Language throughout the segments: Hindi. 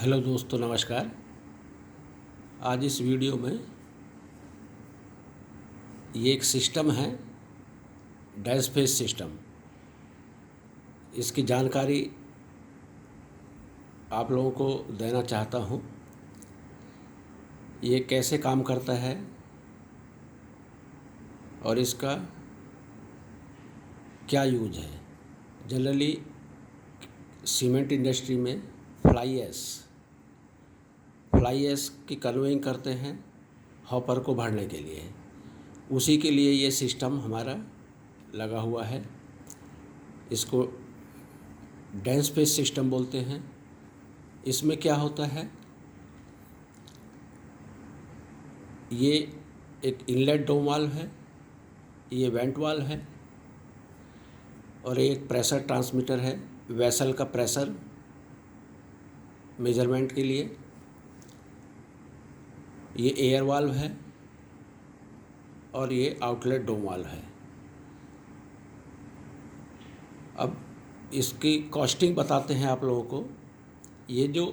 हेलो दोस्तों, नमस्कार। आज इस वीडियो में ये एक सिस्टम है, डैश फेस सिस्टम। इसकी जानकारी आप लोगों को देना चाहता हूँ। ये कैसे काम करता है और इसका क्या यूज है। जनरली सीमेंट इंडस्ट्री में फ्लाई ऐश की कन्वेइंग करते हैं हॉपर को भरने के लिए। उसी के लिए ये सिस्टम हमारा लगा हुआ है। इसको डेंस फेस सिस्टम बोलते हैं। इसमें क्या होता है, ये एक इनलेट डोम वाल्व है, ये वेंट वाल्व है और एक प्रेशर ट्रांसमीटर है वेसल का प्रेशर मेजरमेंट के लिए। ये एयर वाल्व है और ये आउटलेट डोम वाल्व है। अब इसकी कॉस्टिंग बताते हैं आप लोगों को। ये जो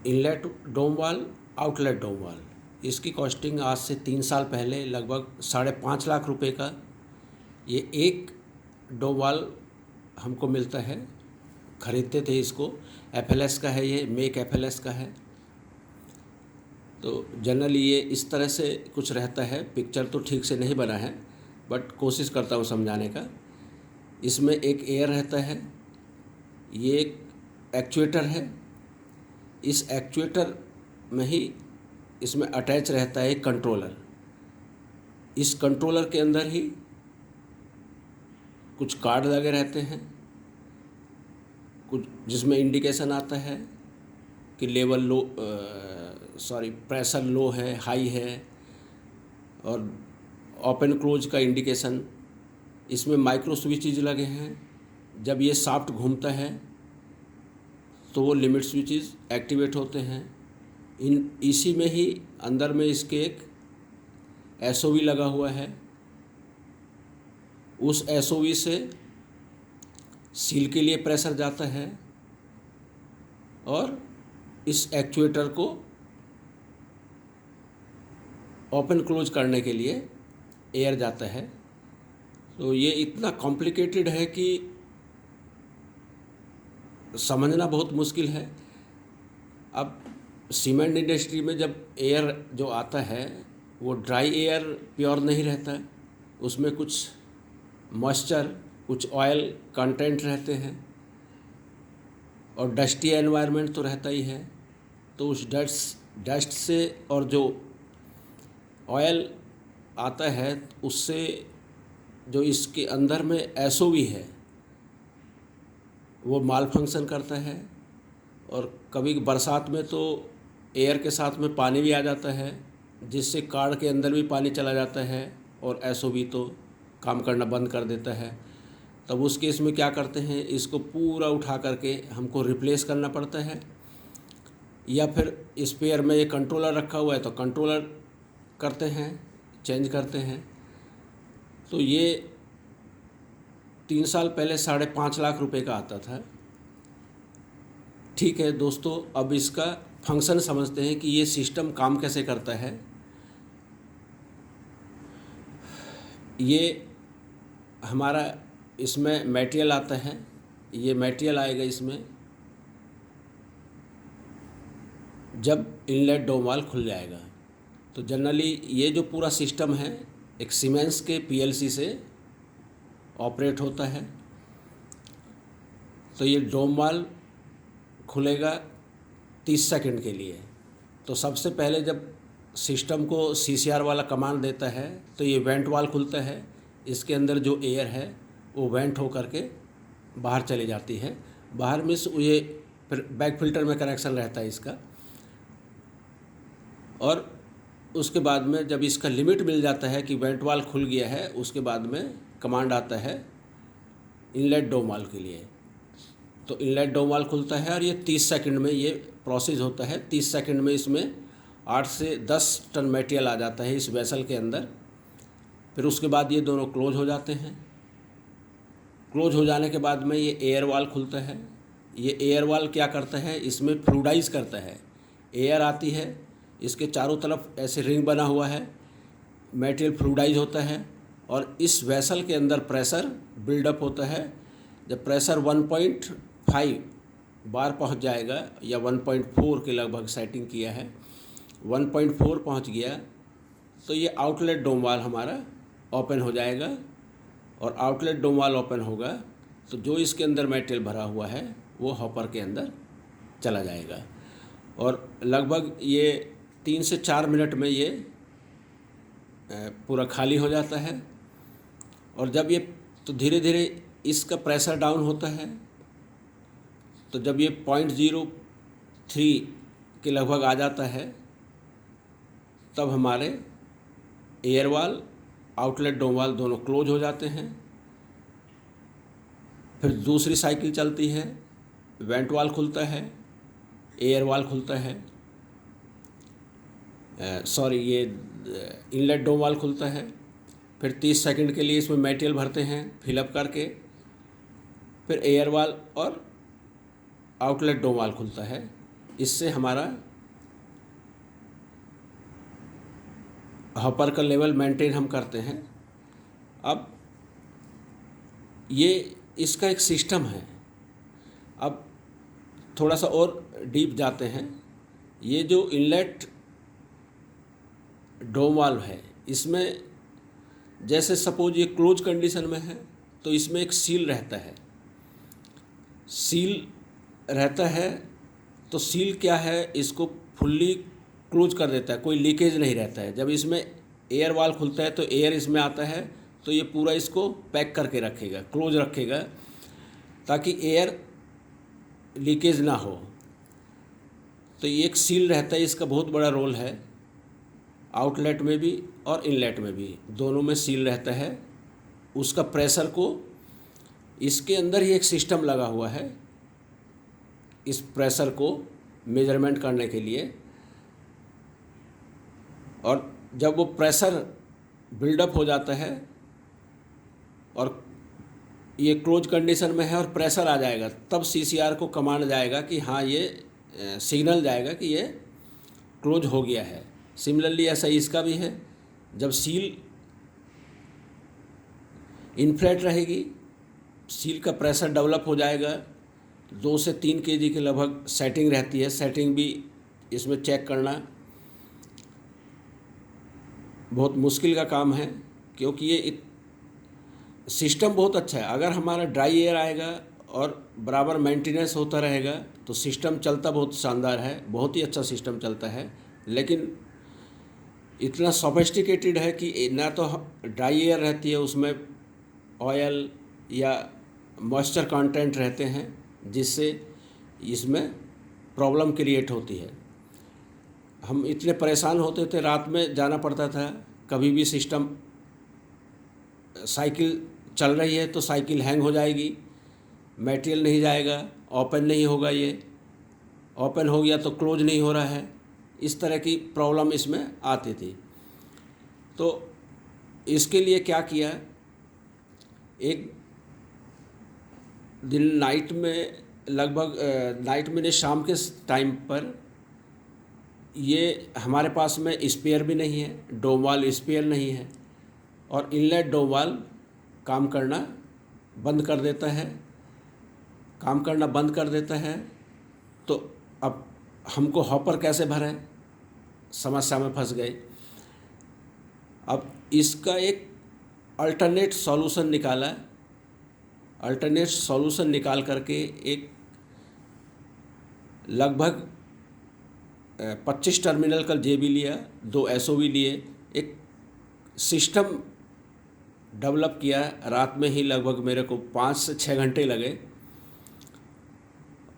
इनलेट डोम वाल्व, आउटलेट डोम वाल्व, इसकी कॉस्टिंग आज से 3 साल पहले लगभग 5.5 लाख रुपए का ये एक डोम वाल्व हमको मिलता है। ख़रीदते थे इसको। FLS का है, ये मेक FLS का है। तो जनरली ये इस तरह से कुछ रहता है। पिक्चर तो ठीक से नहीं बना है बट कोशिश करता हूँ समझाने का। इसमें एक एयर रहता है, ये एक एक्चुएटर है। इस एक्चुएटर में ही इसमें अटैच रहता है एक कंट्रोलर। इस कंट्रोलर के अंदर ही कुछ कार्ड लगे रहते हैं, कुछ जिसमें इंडिकेशन आता है कि लेवल लो प्रेशर लो है, हाई है, और ओपन क्लोज का इंडिकेशन। इसमें माइक्रो स्विचेज लगे हैं। जब ये शाफ्ट घूमता है तो वो लिमिट स्विचेज एक्टिवेट होते हैं। इसी में ही अंदर में इसके एक SOV लगा हुआ है। उस SOV से सील के लिए प्रेशर जाता है और इस एक्चुएटर को ओपन क्लोज करने के लिए एयर जाता है। तो ये इतना कॉम्प्लिकेटेड है कि समझना बहुत मुश्किल है। अब सीमेंट इंडस्ट्री में जब एयर जो आता है वो ड्राई एयर प्योर नहीं रहता है। उसमें कुछ मॉइस्चर, कुछ ऑयल कंटेंट रहते हैं और डस्टी एनवायरनमेंट तो रहता ही है। तो उस डस्ट से और जो ऑयल आता है उससे जो इसके अंदर में SOV है वो माल फंक्शन करता है। और कभी बरसात में तो एयर के साथ में पानी भी आ जाता है, जिससे कार्ड के अंदर भी पानी चला जाता है और SOV तो काम करना बंद कर देता है। तब उस केस में क्या करते हैं, इसको पूरा उठा करके हमको रिप्लेस करना पड़ता है, या फिर स्पेयर में ये कंट्रोलर रखा हुआ है तो कंट्रोलर करते हैं, चेंज करते हैं। तो ये 3 साल पहले 5.5 लाख रुपए का आता था। ठीक है दोस्तों, अब इसका फंक्शन समझते हैं कि ये सिस्टम काम कैसे करता है। ये हमारा इसमें मटेरियल आता है, ये मटेरियल आएगा इसमें जब इनलेट डोम वाल्व खुल जाएगा। तो जनरली ये जो पूरा सिस्टम है एक सीमेंस के PLC से ऑपरेट होता है। तो ये डोम वाल्व खुलेगा 30 सेकंड के लिए। तो सबसे पहले जब सिस्टम को CCR वाला कमांड देता है तो ये वेंट वाल्व खुलता है। इसके अंदर जो एयर है वो वेंट हो करके बाहर चली जाती है। बाहर में ये फिर बैक फिल्टर में कनेक्शन रहता है इसका। और उसके बाद में जब इसका लिमिट मिल जाता है कि वेंट वाल्व खुल गया है, उसके बाद में कमांड आता है इनलेट डोम वाल्व के लिए। तो इनलेट डोम वाल्व खुलता है और ये 30 सेकंड में ये प्रोसेस होता है। 30 सेकंड में इसमें 8 से 10 टन मटेरियल आ जाता है इस वेसल के अंदर। फिर उसके बाद ये दोनों क्लोज हो जाते हैं। क्लोज हो जाने के बाद में ये एयर वाल्व खुलता है ये एयर वाल्व क्या करता है, इसमें फ्लूइडाइज करता है। एयर आती है, इसके चारों तरफ ऐसे रिंग बना हुआ है, मटेरियल फ्लूइडाइज होता है और इस वेसल के अंदर प्रेशर बिल्डअप होता है। जब प्रेशर 1.5 बार पहुंच जाएगा या 1.4 के लगभग सेटिंग किया है, 1.4 पहुंच गया तो ये आउटलेट डोम वाल्व हमारा ओपन हो जाएगा। और आउटलेट डोम वाल्व ओपन होगा तो जो इसके अंदर मटेरियल भरा हुआ है वो हॉपर के अंदर चला जाएगा और लगभग ये 3 से 4 मिनट में ये पूरा खाली हो जाता है। और जब ये तो धीरे धीरे इसका प्रेशर डाउन होता है, तो जब ये 0.03 के लगभग आ जाता है तब हमारे एयर वाल्व, आउटलेट डोम वाल्व दोनों क्लोज हो जाते हैं। फिर दूसरी साइकिल चलती है, वेंट वाल्व खुलता है, एयर वाल्व खुलता है, ये इनलेट डोम वाल्व खुलता है। फिर 30 सेकंड के लिए इसमें मटेरियल भरते हैं फिलअप करके, फिर एयर वाल्व और आउटलेट डोम वाल्व खुलता है। इससे हमारा हॉपर का लेवल मेंटेन हम करते हैं। अब ये इसका एक सिस्टम है। अब थोड़ा सा और डीप जाते हैं। ये जो इनलेट डोम वाल्व है, इसमें जैसे सपोज ये क्लोज कंडीशन में है तो इसमें एक सील रहता है। सील रहता है तो सील क्या है, इसको फुल्ली क्लोज कर देता है, कोई लीकेज नहीं रहता है। जब इसमें एयर वाल्व खुलता है तो एयर इसमें आता है तो ये पूरा इसको पैक करके रखेगा, क्लोज रखेगा, ताकि एयर लीकेज ना हो। तो ये एक सील रहता है, इसका बहुत बड़ा रोल है। आउटलेट में भी और इनलेट में भी, दोनों में सील रहता है। उसका प्रेशर को इसके अंदर ही एक सिस्टम लगा हुआ है, इस प्रेशर को मेजरमेंट करने के लिए। और जब वो प्रेशर बिल्डअप हो जाता है और ये क्लोज कंडीशन में है और प्रेशर आ जाएगा, तब सीसीआर को कमांड जाएगा कि हाँ, ये सिग्नल जाएगा कि ये क्लोज हो गया है। सिमिलरली ऐसा ही इसका भी है। जब सील इन्फ्लेट रहेगी, सील का प्रेशर डेवलप हो जाएगा, 2 से 3 केजी के लगभग सेटिंग रहती है। सेटिंग भी इसमें चेक करना बहुत मुश्किल का काम है, क्योंकि ये सिस्टम बहुत अच्छा है। अगर हमारा ड्राई एयर आएगा और बराबर मेंटेनेंस होता रहेगा तो सिस्टम चलता बहुत शानदार है, बहुत ही अच्छा सिस्टम चलता है। लेकिन इतना सोफिस्टिकेटेड है कि ना तो ड्राई एयर रहती है, उसमें ऑयल या मॉइस्चर कंटेंट रहते हैं, जिससे इसमें प्रॉब्लम क्रिएट होती है। हम इतने परेशान होते थे, रात में जाना पड़ता था। कभी भी सिस्टम, साइकिल चल रही है तो साइकिल हैंग हो जाएगी, मटेरियल नहीं जाएगा, ओपन नहीं होगा, ये ओपन हो गया तो क्लोज नहीं हो रहा है। इस तरह की प्रॉब्लम इसमें आती थी। तो इसके लिए क्या किया, एक दिन नाइट में, लगभग नाइट में शाम के टाइम पर, ये हमारे पास में स्पेयर भी नहीं है, डोम वाल्व स्पेयर नहीं है और इनलेट डोम वाल्व काम करना बंद कर देता है। तो अब हमको हॉपर कैसे भरें, समस्या में फंस गए। अब इसका एक अल्टरनेट सॉल्यूशन निकाल करके एक लगभग 25 टर्मिनल का जेबी लिया, 2 एसओवी लिए, एक सिस्टम डेवलप किया। रात में ही लगभग मेरे को 5 से 6 घंटे लगे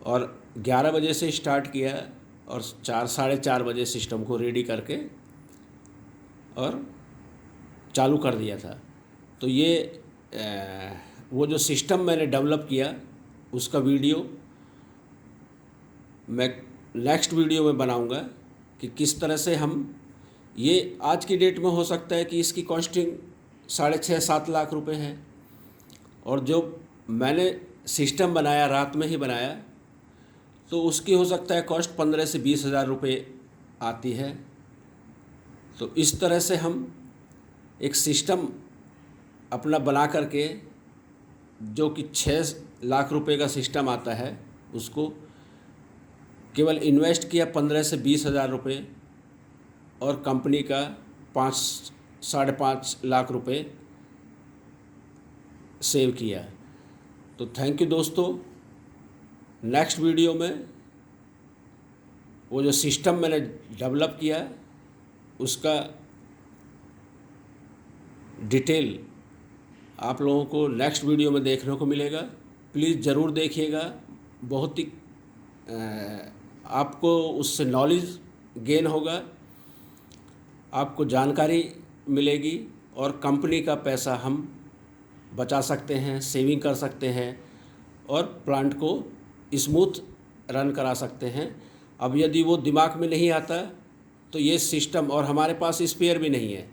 और 11 बजे से स्टार्ट किया और 4 साढ़े 4 बजे सिस्टम को रेडी करके और चालू कर दिया था। तो ये वो जो सिस्टम मैंने डेवलप किया, उसका वीडियो मैं नेक्स्ट वीडियो में बनाऊंगा कि किस तरह से हम, ये आज की डेट में हो सकता है कि इसकी कॉस्टिंग 6.5-7 लाख रुपए है। और जो मैंने सिस्टम बनाया, रात में ही बनाया, तो उसकी हो सकता है कॉस्ट 15 से 20 हज़ार रुपये आती है। तो इस तरह से हम एक सिस्टम अपना बना करके, जो कि 6 लाख रुपए का सिस्टम आता है, उसको केवल इन्वेस्ट किया 15 से 20 हज़ार रुपये और कंपनी का 5-5.5 लाख रुपए सेव किया। तो थैंक यू दोस्तों। नेक्स्ट वीडियो में वो जो सिस्टम मैंने डेवलप किया उसका डिटेल आप लोगों को नेक्स्ट वीडियो में देखने को मिलेगा। प्लीज़ ज़रूर देखिएगा। बहुत ही आपको उससे नॉलेज गेन होगा, आपको जानकारी मिलेगी और कंपनी का पैसा हम बचा सकते हैं, सेविंग कर सकते हैं और प्लांट को स्मूथ रन करा सकते हैं। अब यदि वो दिमाग में नहीं आता तो ये सिस्टम, और हमारे पास स्पेयर भी नहीं है,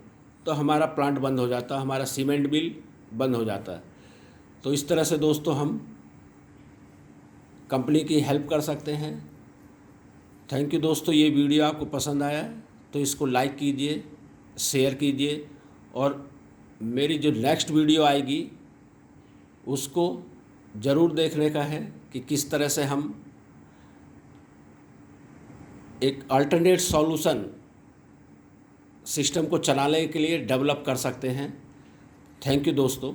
तो हमारा प्लांट बंद हो जाता, हमारा सीमेंट बिल बंद हो जाता। तो इस तरह से दोस्तों हम कंपनी की हेल्प कर सकते हैं। थैंक यू दोस्तों। ये वीडियो आपको पसंद आया तो इसको लाइक कीजिए, शेयर कीजिए और मेरी जो नेक्स्ट वीडियो आएगी उसको ज़रूर देखने का है कि किस तरह से हम एक अल्टरनेट सॉल्यूशन सिस्टम को चलाने के लिए डेवलप कर सकते हैं। थैंक यू दोस्तों।